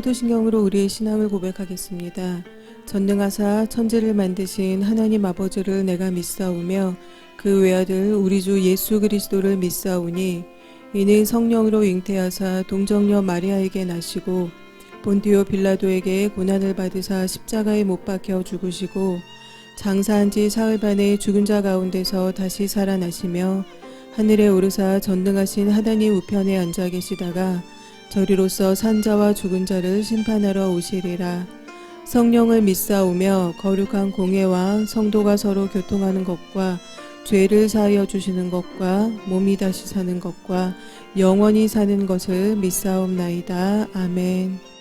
사도신경으로 우리의 신앙을 고백하겠습니다. 전능하사 천지를 만드신 하나님 아버지를 내가 믿사오며 그 외아들 우리 주 예수 그리스도를 믿사오니 이는 성령으로 잉태하사 동정녀 마리아에게 나시고 본디오 빌라도에게 고난을 받으사 십자가에 못 박혀 죽으시고 장사한 지 사흘 만에 죽은 자 가운데서 다시 살아나시며 하늘에 오르사 전능하신 하나님 우편에 앉아 계시다가 저리로서 산자와 죽은 자를 심판하러 오시리라. 성령을 믿사오며 거룩한 공회와 성도가 서로 교통하는 것과 죄를 사하여 주시는 것과 몸이 다시 사는 것과 영원히 사는 것을 믿사옵나이다. 아멘.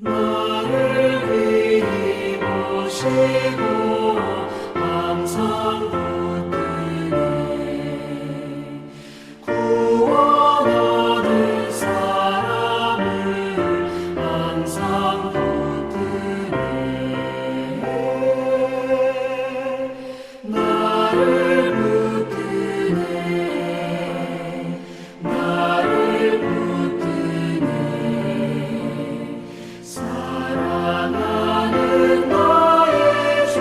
나를 위임하시고 항상 붙드네 구원하는 사람을 항상 붙드네 나를 붙드네 나를 붙드네 사랑하는 나의 주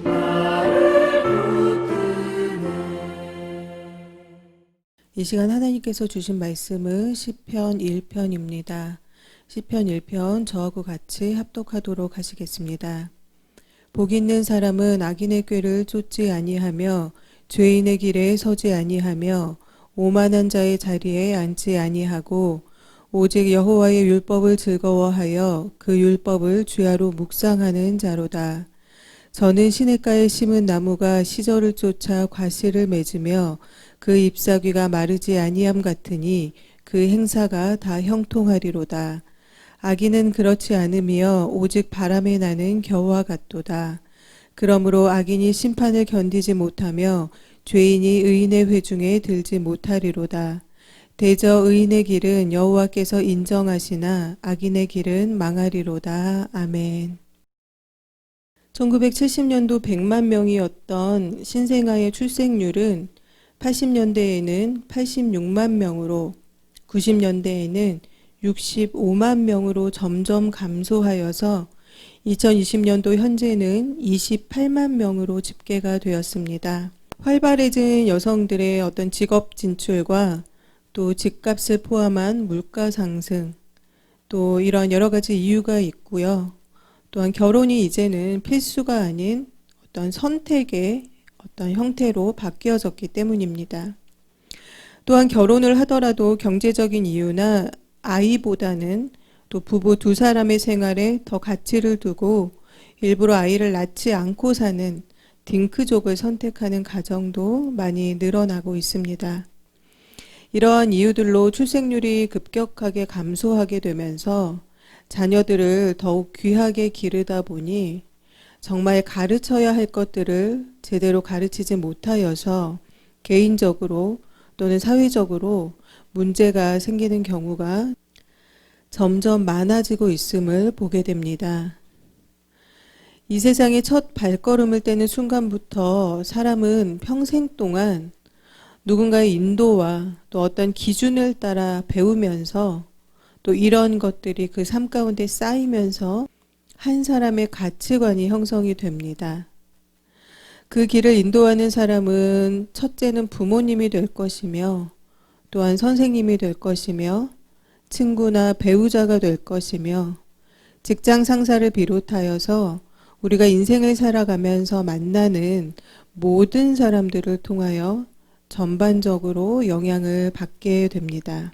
나를 붙드네. 이 시간 하나님께서 주신 말씀은 시편 1편입니다. 시편 1편 저하고 같이 합독하도록 하시겠습니다. 복 있는 사람은 악인의 꾀를 쫓지 아니하며 죄인의 길에 서지 아니하며 오만한 자의 자리에 앉지 아니하고 오직 여호와의 율법을 즐거워하여 그 율법을 주야로 묵상하는 자로다. 저는 시냇가에 심은 나무가 시절을 쫓아 과실을 맺으며 그 잎사귀가 마르지 아니함 같으니 그 행사가 다 형통하리로다. 악인은 그렇지 않으며 오직 바람에 나는 겨와 같도다. 그러므로 악인이 심판을 견디지 못하며 죄인이 의인의 회중에 들지 못하리로다. 대저 의인의 길은 여호와께서 인정하시나 악인의 길은 망하리로다. 아멘. 1970년도 100만 명이었던 신생아의 출생률은 80년대에는 86만 명으로 90년대에는 65만 명으로 점점 감소하여서 2020년도 현재는 28만 명으로 집계가 되었습니다. 활발해진 여성들의 어떤 직업 진출과 또 집값을 포함한 물가 상승, 또 이런 여러 가지 이유가 있고요. 또한 결혼이 이제는 필수가 아닌 어떤 선택의 어떤 형태로 바뀌어졌기 때문입니다. 또한 결혼을 하더라도 경제적인 이유나 아이보다는 또 부부 두 사람의 생활에 더 가치를 두고 일부러 아이를 낳지 않고 사는 딩크족을 선택하는 가정도 많이 늘어나고 있습니다. 이러한 이유들로 출생률이 급격하게 감소하게 되면서 자녀들을 더욱 귀하게 기르다 보니 정말 가르쳐야 할 것들을 제대로 가르치지 못하여서 개인적으로 또는 사회적으로 문제가 생기는 경우가 점점 많아지고 있음을 보게 됩니다. 이 세상에 첫 발걸음을 떼는 순간부터 사람은 평생 동안 누군가의 인도와 또 어떤 기준을 따라 배우면서 또 이런 것들이 그 삶 가운데 쌓이면서 한 사람의 가치관이 형성이 됩니다. 그 길을 인도하는 사람은 첫째는 부모님이 될 것이며 또한 선생님이 될 것이며 친구나 배우자가 될 것이며 직장 상사를 비롯하여서 우리가 인생을 살아가면서 만나는 모든 사람들을 통하여 전반적으로 영향을 받게 됩니다.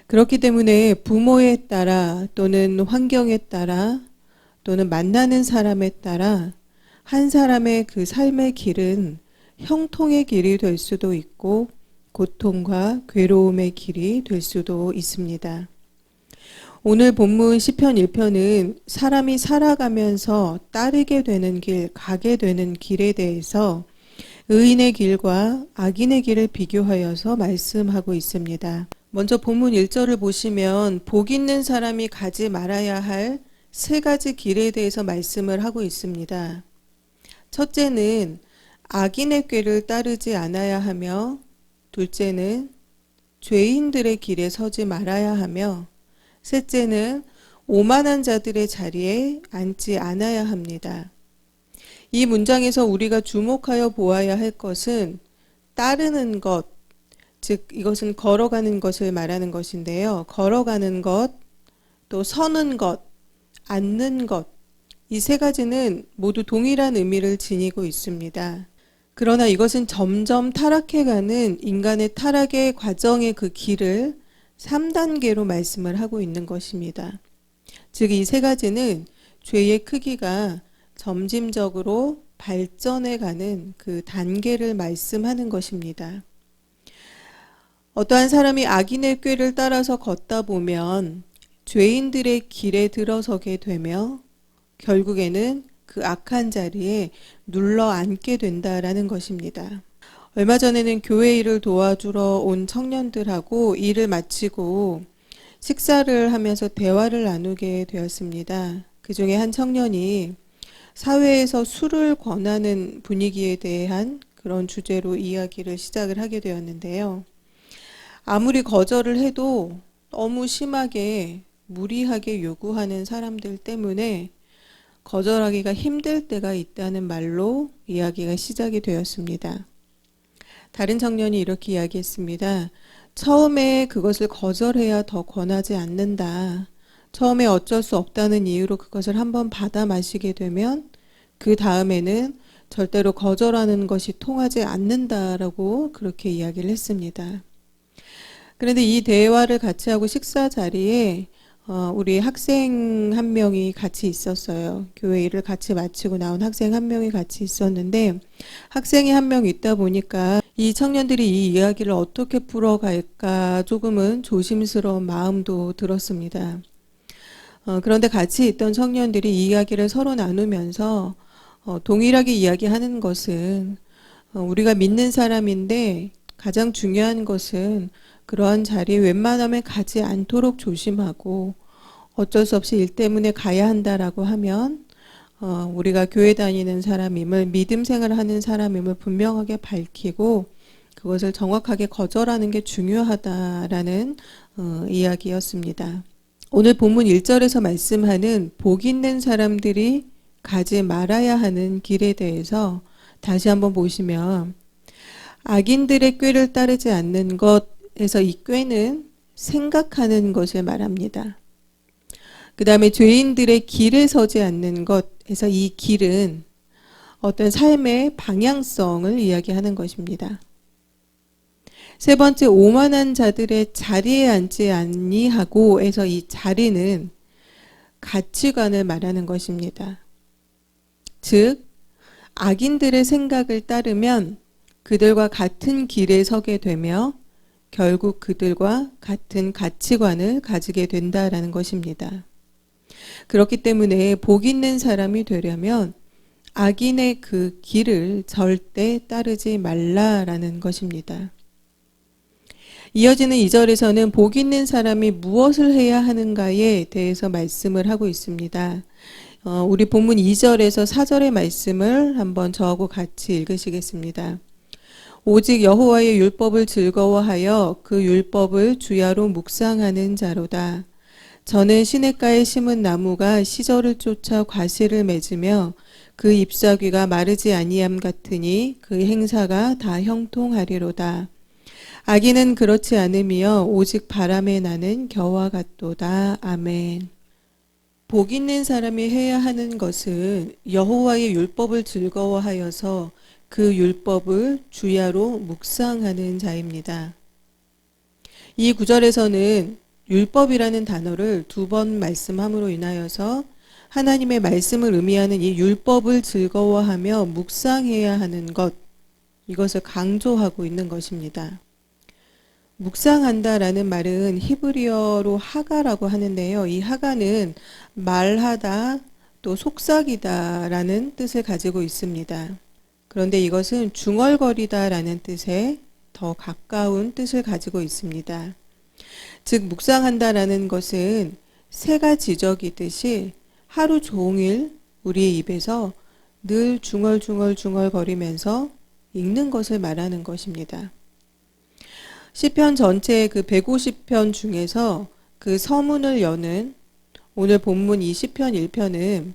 그렇기 때문에 부모에 따라 또는 환경에 따라 또는 만나는 사람에 따라 한 사람의 그 삶의 길은 형통의 길이 될 수도 있고 고통과 괴로움의 길이 될 수도 있습니다. 오늘 본문 시편 1편은 사람이 살아가면서 따르게 되는 길, 가게 되는 길에 대해서 의인의 길과 악인의 길을 비교하여서 말씀하고 있습니다. 먼저 본문 1절을 보시면 복 있는 사람이 가지 말아야 할 세 가지 길에 대해서 말씀을 하고 있습니다. 첫째는 악인의 꾀를 따르지 않아야 하며, 둘째는 죄인들의 길에 서지 말아야 하며, 셋째는 오만한 자들의 자리에 앉지 않아야 합니다. 이 문장에서 우리가 주목하여 보아야 할 것은 따르는 것, 즉 이것은 걸어가는 것을 말하는 것인데요. 걸어가는 것, 또 서는 것, 앉는 것, 이 세 가지는 모두 동일한 의미를 지니고 있습니다. 그러나 이것은 점점 타락해가는 인간의 타락의 과정의 그 길을 3단계로 말씀을 하고 있는 것입니다. 즉 이 세 가지는 죄의 크기가 점진적으로 발전해가는 그 단계를 말씀하는 것입니다. 어떠한 사람이 악인의 꾀를 따라서 걷다 보면 죄인들의 길에 들어서게 되며 결국에는 그 악한 자리에 눌러 앉게 된다라는 것입니다. 얼마 전에는 교회 일을 도와주러 온 청년들하고 일을 마치고 식사를 하면서 대화를 나누게 되었습니다. 그 중에 한 청년이 사회에서 술을 권하는 분위기에 대한 그런 주제로 이야기를 시작을 하게 되었는데요. 아무리 거절을 해도 너무 심하게 무리하게 요구하는 사람들 때문에 거절하기가 힘들 때가 있다는 말로 이야기가 시작이 되었습니다. 다른 청년이 이렇게 이야기했습니다. 처음에 그것을 거절해야 더 권하지 않는다. 처음에 어쩔 수 없다는 이유로 그것을 한번 받아 마시게 되면 그 다음에는 절대로 거절하는 것이 통하지 않는다라고 그렇게 이야기를 했습니다. 그런데 이 대화를 같이 하고 식사 자리에 우리 학생 한 명이 같이 있었어요. 교회 일을 같이 마치고 나온 학생 한 명이 같이 있었는데 학생이 한 명 있다 보니까 이 청년들이 이 이야기를 어떻게 풀어갈까 조금은 조심스러운 마음도 들었습니다. 그런데 같이 있던 청년들이 이 이야기를 서로 나누면서 동일하게 이야기하는 것은 우리가 믿는 사람인데 가장 중요한 것은 그러한 자리에 웬만하면 가지 않도록 조심하고 어쩔 수 없이 일 때문에 가야 한다라고 하면 우리가 교회 다니는 사람임을 믿음 생활을 하는 사람임을 분명하게 밝히고 그것을 정확하게 거절하는 게 중요하다라는 이야기였습니다. 오늘 본문 1절에서 말씀하는 복 있는 사람들이 가지 말아야 하는 길에 대해서 다시 한번 보시면 악인들의 꾀를 따르지 않는 것에서 이 꾀는 생각하는 것을 말합니다. 그 다음에 죄인들의 길에 서지 않는 것에서 이 길은 어떤 삶의 방향성을 이야기하는 것입니다. 세 번째, 오만한 자들의 자리에 앉지 아니하고 에서 이 자리는 가치관을 말하는 것입니다. 즉, 악인들의 생각을 따르면 그들과 같은 길에 서게 되며 결국 그들과 같은 가치관을 가지게 된다라는 것입니다. 그렇기 때문에 복 있는 사람이 되려면 악인의 그 길을 절대 따르지 말라라는 것입니다. 이어지는 2절에서는 복 있는 사람이 무엇을 해야 하는가에 대해서 말씀을 하고 있습니다. 우리 본문 2절에서 4절의 말씀을 한번 저하고 같이 읽으시겠습니다. 오직 여호와의 율법을 즐거워하여 그 율법을 주야로 묵상하는 자로다. 저는 시냇가에 심은 나무가 시절을 쫓아 과실을 맺으며 그 잎사귀가 마르지 아니함 같으니 그 행사가 다 형통하리로다. 악인은 그렇지 않으며 오직 바람에 나는 겨와 같도다. 아멘. 복 있는 사람이 해야 하는 것은 여호와의 율법을 즐거워하여서 그 율법을 주야로 묵상하는 자입니다. 이 구절에서는 율법이라는 단어를 2번 말씀함으로 인하여서 하나님의 말씀을 의미하는 이 율법을 즐거워하며 묵상해야 하는 것, 이것을 강조하고 있는 것입니다. 묵상한다라는 말은 히브리어로 하가라고 하는데요. 이 하가는 말하다 또 속삭이다라는 뜻을 가지고 있습니다. 그런데 이것은 중얼거리다라는 뜻에 더 가까운 뜻을 가지고 있습니다. 즉 묵상한다라는 것은 새가 지저귀듯이 하루 종일 우리의 입에서 늘 중얼중얼거리면서 읽는 것을 말하는 것입니다. 시편 전체의 그 150편 중에서 그 서문을 여는 오늘 본문 이 시편 1편은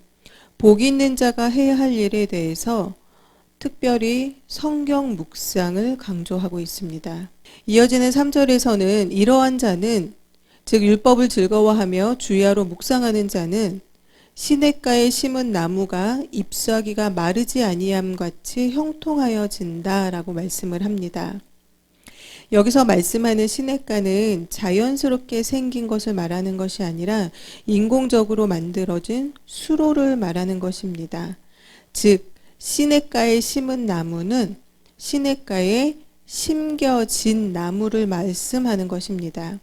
복 있는 자가 해야 할 일에 대해서 특별히 성경 묵상을 강조하고 있습니다. 이어지는 3절에서는 이러한 자는, 즉 율법을 즐거워하며 주야로 묵상하는 자는 시냇가에 심은 나무가 잎사귀가 마르지 아니함 같이 형통하여진다라고 말씀을 합니다. 여기서 말씀하는 시냇가는 자연스럽게 생긴 것을 말하는 것이 아니라 인공적으로 만들어진 수로를 말하는 것입니다. 즉 시냇가에 심은 나무는 시냇가에 심겨진 나무를 말씀하는 것입니다.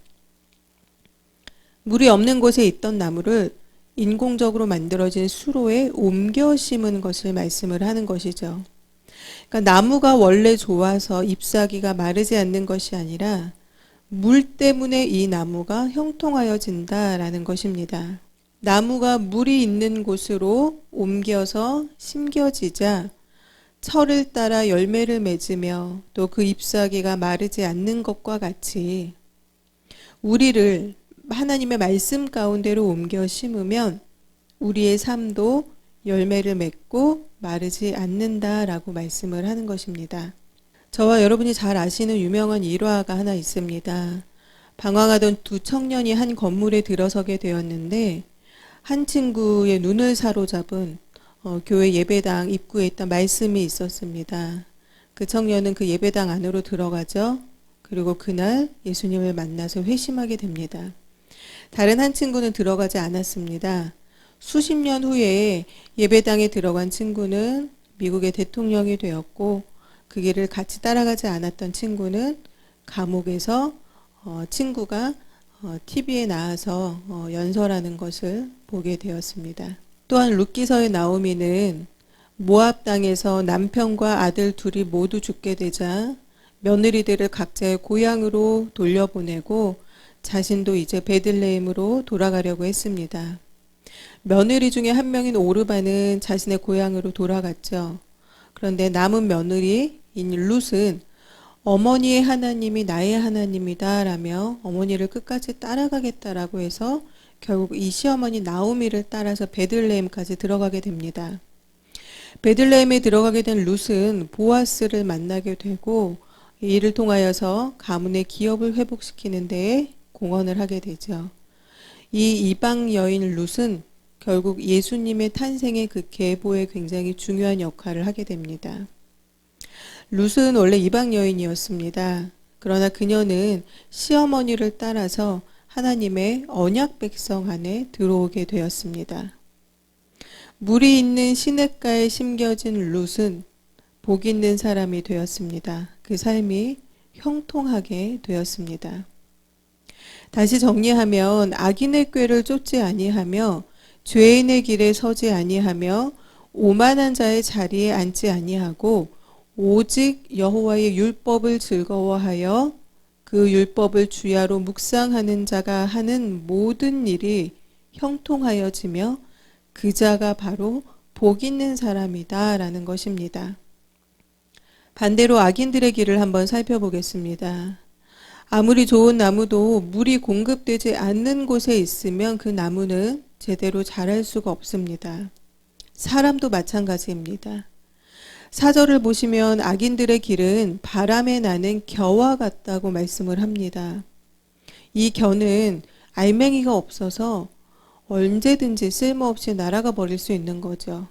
물이 없는 곳에 있던 나무를 인공적으로 만들어진 수로에 옮겨 심은 것을 말씀을 하는 것이죠. 그러니까 나무가 원래 좋아서 잎사귀가 마르지 않는 것이 아니라 물 때문에 이 나무가 형통하여진다라는 것입니다. 나무가 물이 있는 곳으로 옮겨서 심겨지자 철을 따라 열매를 맺으며 또 그 잎사귀가 마르지 않는 것과 같이 우리를 하나님의 말씀 가운데로 옮겨 심으면 우리의 삶도 열매를 맺고 마르지 않는다라고 말씀을 하는 것입니다. 저와 여러분이 잘 아시는 유명한 일화가 하나 있습니다. 방황하던 두 청년이 한 건물에 들어서게 되었는데 한 친구의 눈을 사로잡은 교회 예배당 입구에 있던 말씀이 있었습니다. 그 청년은 그 예배당 안으로 들어가죠. 그리고 그날 예수님을 만나서 회심하게 됩니다. 다른 한 친구는 들어가지 않았습니다. 수십 년 후에 예배당에 들어간 친구는 미국의 대통령이 되었고 그 길을 같이 따라가지 않았던 친구는 감옥에서 친구가 TV에 나와서 연설하는 것을 보게 되었습니다. 또한 룻기서의 나오미는 모압 땅에서 남편과 아들 둘이 모두 죽게 되자 며느리들을 각자의 고향으로 돌려보내고 자신도 이제 베들레헴으로 돌아가려고 했습니다. 며느리 중에 한 명인 오르바는 자신의 고향으로 돌아갔죠. 그런데 남은 며느리인 룻은 어머니의 하나님이 나의 하나님이다 라며 어머니를 끝까지 따라가겠다라고 해서 결국 이 시어머니 나오미를 따라서 베들레헴까지 들어가게 됩니다. 베들레헴에 들어가게 된 룻은 보아스를 만나게 되고 이를 통하여서 가문의 기업을 회복시키는 데에 공헌을 하게 되죠. 이 이방 여인 룻은 결국 예수님의 탄생의 그 계보에 굉장히 중요한 역할을 하게 됩니다. 룻은 원래 이방 여인이었습니다. 그러나 그녀는 시어머니를 따라서 하나님의 언약 백성 안에 들어오게 되었습니다. 물이 있는 시냇가에 심겨진 룻은 복 있는 사람이 되었습니다. 그 삶이 형통하게 되었습니다. 다시 정리하면 악인의 꾀를 쫓지 아니하며 죄인의 길에 서지 아니하며 오만한 자의 자리에 앉지 아니하고 오직 여호와의 율법을 즐거워하여 그 율법을 주야로 묵상하는 자가 하는 모든 일이 형통하여지며 그 자가 바로 복 있는 사람이다 라는 것입니다. 반대로 악인들의 길을 한번 살펴보겠습니다. 아무리 좋은 나무도 물이 공급되지 않는 곳에 있으면 그 나무는 제대로 자랄 수가 없습니다. 사람도 마찬가지입니다. 사절을 보시면 악인들의 길은 바람에 나는 겨와 같다고 말씀을 합니다. 이 겨는 알맹이가 없어서 언제든지 쓸모없이 날아가 버릴 수 있는 거죠.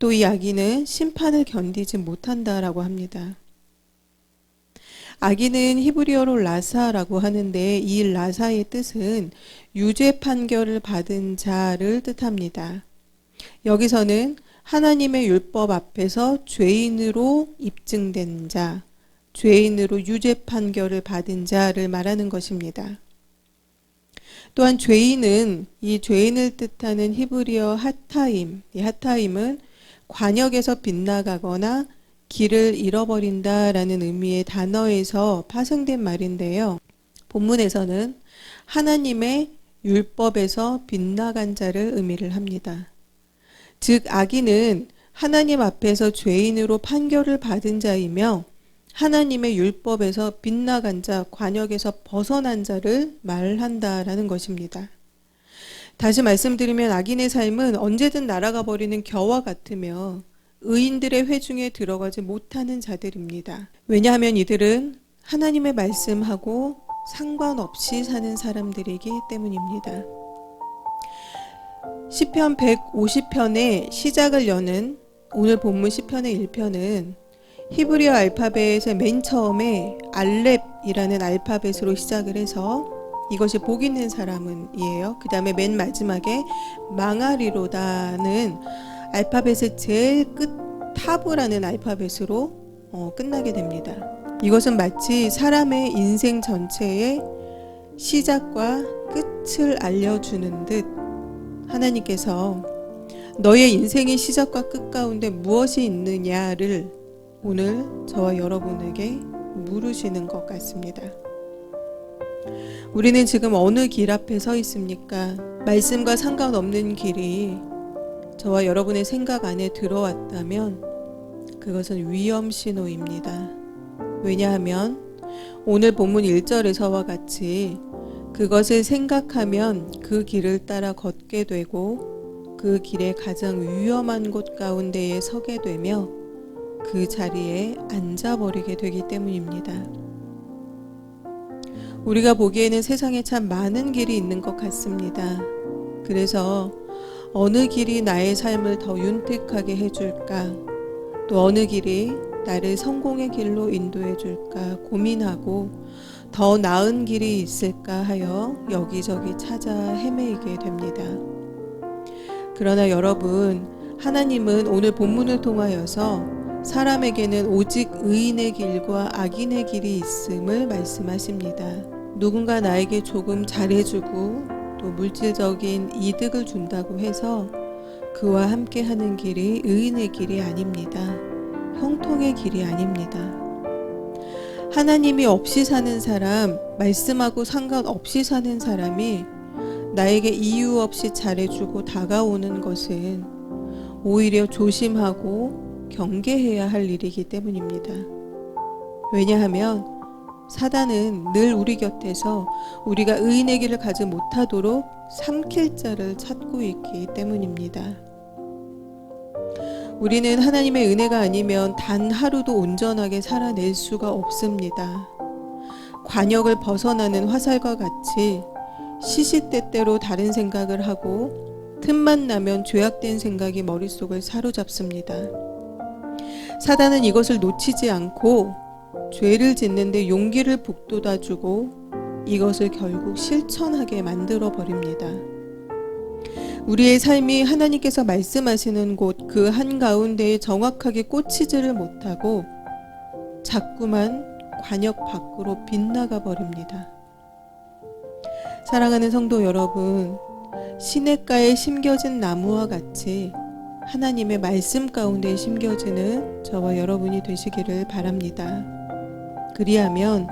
또 이 악인은 심판을 견디지 못한다라고 합니다. 악인은 히브리어로 라사라고 하는데 이 라사의 뜻은 유죄 판결을 받은 자를 뜻합니다. 여기서는 하나님의 율법 앞에서 죄인으로 입증된 자, 죄인으로 유죄 판결을 받은 자를 말하는 것입니다. 또한 죄인은 이 죄인을 뜻하는 히브리어 하타임, 이 하타임은 관역에서 빗나가거나 길을 잃어버린다라는 의미의 단어에서 파생된 말인데요. 본문에서는 하나님의 율법에서 빗나간 자를 의미를 합니다. 즉 악인은 하나님 앞에서 죄인으로 판결을 받은 자이며 하나님의 율법에서 빗나간 자, 관역에서 벗어난 자를 말한다라는 것입니다. 다시 말씀드리면 악인의 삶은 언제든 날아가 버리는 겨와 같으며 의인들의 회중에 들어가지 못하는 자들입니다. 왜냐하면 이들은 하나님의 말씀하고 상관없이 사는 사람들이기 때문입니다. 시편 150편의 시작을 여는 오늘 본문 시편의 1편은 히브리어 알파벳의 맨 처음에 알렙이라는 알파벳으로 시작을 해서 이것이 복 있는 사람은 이에요. 그 다음에 맨 마지막에 망하리로다는 알파벳의 제일 끝 타브라는 알파벳으로 끝나게 됩니다. 이것은 마치 사람의 인생 전체의 시작과 끝을 알려주는 듯 하나님께서 너의 인생의 시작과 끝 가운데 무엇이 있느냐를 오늘 저와 여러분에게 물으시는 것 같습니다. 우리는 지금 어느 길 앞에 서 있습니까? 말씀과 상관없는 길이 저와 여러분의 생각 안에 들어왔다면 그것은 위험 신호입니다. 왜냐하면 오늘 본문 1절에서와 같이 그것을 생각하면 그 길을 따라 걷게 되고 그 길의 가장 위험한 곳 가운데에 서게 되며 그 자리에 앉아버리게 되기 때문입니다. 우리가 보기에는 세상에 참 많은 길이 있는 것 같습니다. 그래서 어느 길이 나의 삶을 더 윤택하게 해줄까? 또 어느 길이 나를 성공의 길로 인도해 줄까 고민하고 더 나은 길이 있을까 하여 여기저기 찾아 헤매이게 됩니다. 그러나 여러분, 하나님은 오늘 본문을 통하여서 사람에게는 오직 의인의 길과 악인의 길이 있음을 말씀하십니다. 누군가 나에게 조금 잘해주고 또 물질적인 이득을 준다고 해서 그와 함께 하는 길이 의인의 길이 아닙니다. 형통의 길이 아닙니다. 하나님이 없이 사는 사람, 말씀하고 상관없이 사는 사람이 나에게 이유 없이 잘해주고 다가오는 것은 오히려 조심하고 경계해야 할 일이기 때문입니다. 왜냐하면 사단은 늘 우리 곁에서 우리가 의인의 길을 가지 못하도록 삼킬 자를 찾고 있기 때문입니다. 우리는 하나님의 은혜가 아니면 단 하루도 온전하게 살아낼 수가 없습니다. 관역을 벗어나는 화살과 같이 시시때때로 다른 생각을 하고 틈만 나면 죄악된 생각이 머릿속을 사로잡습니다. 사단은 이것을 놓치지 않고 죄를 짓는데 용기를 북돋아주고 이것을 결국 실천하게 만들어 버립니다. 우리의 삶이 하나님께서 말씀하시는 곳 그 한가운데에 정확하게 꽂히지를 못하고 자꾸만 관역 밖으로 빗나가 버립니다. 사랑하는 성도 여러분, 시냇가에 심겨진 나무와 같이 하나님의 말씀 가운데 심겨지는 저와 여러분이 되시기를 바랍니다. 그리하면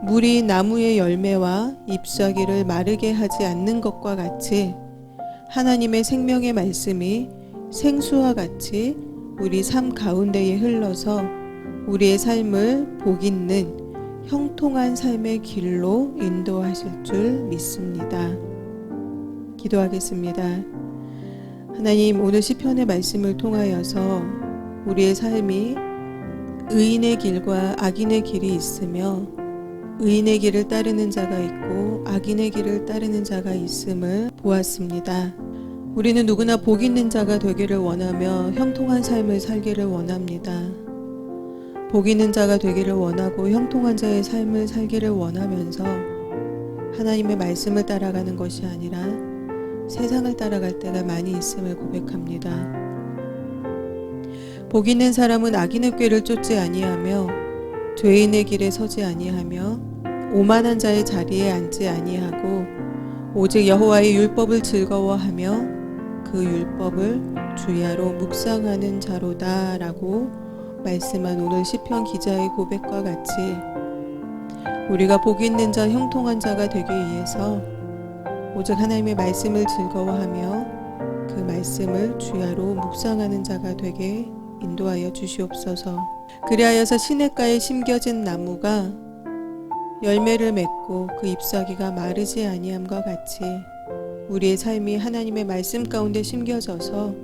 물이 나무의 열매와 잎사귀를 마르게 하지 않는 것과 같이 하나님의 생명의 말씀이 생수와 같이 우리 삶 가운데에 흘러서 우리의 삶을 복 있는 형통한 삶의 길로 인도하실 줄 믿습니다. 기도하겠습니다. 하나님, 오늘 시편의 말씀을 통하여서 우리의 삶이 의인의 길과 악인의 길이 있으며 의인의 길을 따르는 자가 있고 악인의 길을 따르는 자가 있음을 보았습니다. 우리는 누구나 복 있는 자가 되기를 원하며 형통한 삶을 살기를 원합니다. 복 있는 자가 되기를 원하고 형통한 자의 삶을 살기를 원하면서 하나님의 말씀을 따라가는 것이 아니라 세상을 따라갈 때가 많이 있음을 고백합니다. 복 있는 사람은 악인의 꾀를 쫓지 아니하며 죄인의 길에 서지 아니하며 오만한 자의 자리에 앉지 아니하고 오직 여호와의 율법을 즐거워하며 그 율법을 주야로 묵상하는 자로다 라고 말씀한 오늘 시편 기자의 고백과 같이 우리가 복 있는 자 형통한 자가 되기 위해서 오직 하나님의 말씀을 즐거워하며 그 말씀을 주야로 묵상하는 자가 되게 인도하여 주시옵소서. 그리하여서 시냇가에 심겨진 나무가 열매를 맺고 그 잎사귀가 마르지 아니함과 같이 우리의 삶이 하나님의 말씀 가운데 심겨져서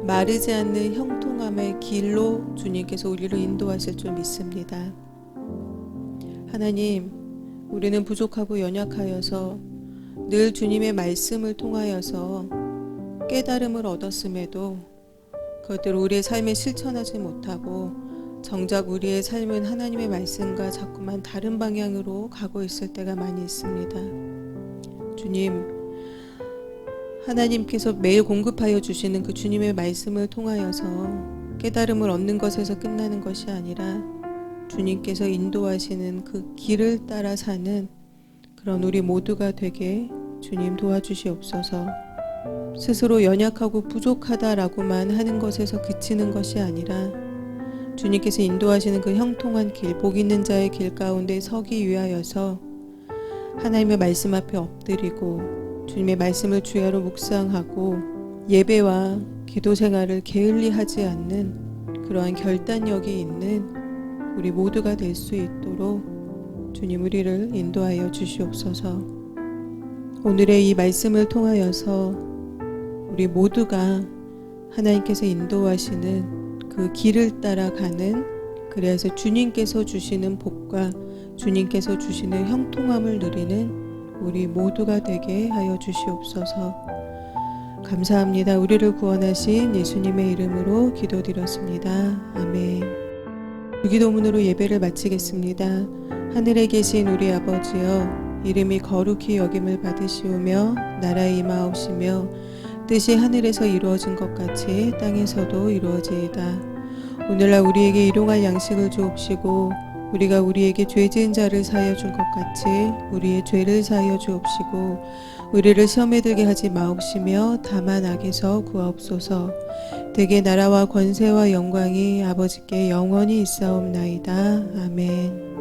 마르지 않는 형통함의 길로 주님께서 우리를 인도하실 줄 믿습니다. 하나님, 우리는 부족하고 연약하여서 늘 주님의 말씀을 통하여서 깨달음을 얻었음에도 그것들을 우리의 삶에 실천하지 못하고 정작 우리의 삶은 하나님의 말씀과 자꾸만 다른 방향으로 가고 있을 때가 많이 있습니다. 주님, 하나님께서 매일 공급하여 주시는 그 주님의 말씀을 통하여서 깨달음을 얻는 것에서 끝나는 것이 아니라 주님께서 인도하시는 그 길을 따라 사는 그런 우리 모두가 되게 주님 도와주시옵소서. 스스로 연약하고 부족하다라고만 하는 것에서 그치는 것이 아니라 주님께서 인도하시는 그 형통한 길, 복 있는 자의 길 가운데 서기 위하여서 하나님의 말씀 앞에 엎드리고 주님의 말씀을 주야로 묵상하고 예배와 기도 생활을 게을리 하지 않는 그러한 결단력이 있는 우리 모두가 될 수 있도록 주님 우리를 인도하여 주시옵소서. 오늘의 이 말씀을 통하여서 우리 모두가 하나님께서 인도하시는 그 길을 따라가는, 그래서 주님께서 주시는 복과 주님께서 주시는 형통함을 누리는 우리 모두가 되게 하여 주시옵소서. 감사합니다. 우리를 구원하신 예수님의 이름으로 기도드렸습니다. 아멘. 주기도문으로 예배를 마치겠습니다. 하늘에 계신 우리 아버지여, 이름이 거룩히 여김을 받으시오며 나라의 임하옵시며 뜻이 하늘에서 이루어진 것 같이 땅에서도 이루어지이다. 오늘날 우리에게 일용할 양식을 주옵시고 우리가 우리에게 죄 지은 자를 사하여 준 것 같이 우리의 죄를 사하여 주옵시고 우리를 시험에 들게 하지 마옵시며 다만 악에서 구하옵소서. 대개 나라와 권세와 영광이 아버지께 영원히 있사옵나이다. 아멘.